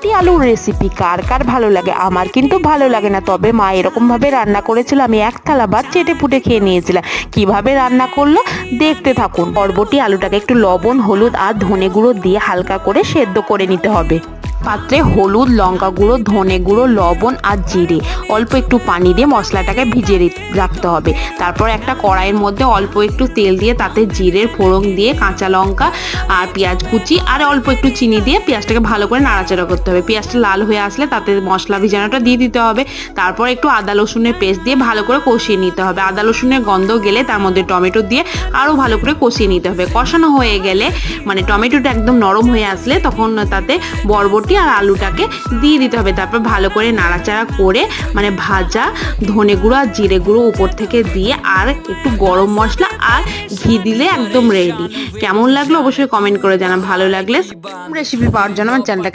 বরবটি আলুর রেসিপি কার কার ভালো লাগে? আমার কিন্তু ভালো লাগে না, তবে মা এরকম ভাবে রান্না করেছিল, আমি এক থালা ভাত চেটে পুটে খেয়ে নিয়েছিলাম। কিভাবে রান্না করলো দেখতে থাকুন। বরবটি আলুটাকে একটু লবণ, হলুদ আর ধনে গুঁড়ো দিয়ে হালকা করে সেদ্ধ করে নিতে হবে। পাত্রে হলুদ, লঙ্কা গুঁড়ো, ধনে গুঁড়ো, লবণ আর জিরে, অল্প একটু পানি দিয়ে মশলাটাকে ভিজিয়ে রাখতে হবে। তারপর একটা কড়াইয়ের মধ্যে অল্প একটু তেল দিয়ে তাতে জিরের ফোড়ন দিয়ে কাঁচা লঙ্কা আর পেঁয়াজ কুচি আর অল্প একটু চিনি দিয়ে পেঁয়াজটাকে ভালো করে নাড়াচাড়া করতে হবে। পেঁয়াজটা লাল হয়ে আসলে তাতে মশলা ভিজানোটা দিয়ে দিতে হবে। তারপর একটু আদা রসুনের পেস্ট দিয়ে ভালো করে কষিয়ে নিতে হবে। আদা রসুনের গন্ধ গেলে তার মধ্যে টমেটো দিয়ে আরও ভালো করে কষিয়ে নিতে হবে। কষানো হয়ে গেলে মানে টমেটোটা একদম নরম হয়ে আসলে তখন তাতে বরবটি আর আলুটাকে দিয়ে দিতে হবে। তারপর ভালো করে নাড়াচাড়া করে মানে ভাজা ধনে গুঁড়ো আর জিরে গুঁড়ো উপর থেকে দিয়ে আর একটু গরম মশলা আর ঘি দিলে একদম রেডি। কেমন লাগলো অবশ্যই কমেন্ট করে জানান। ভালো লাগলে রেসিপি পাওয়ার জন্য আমার চ্যানেলটাকে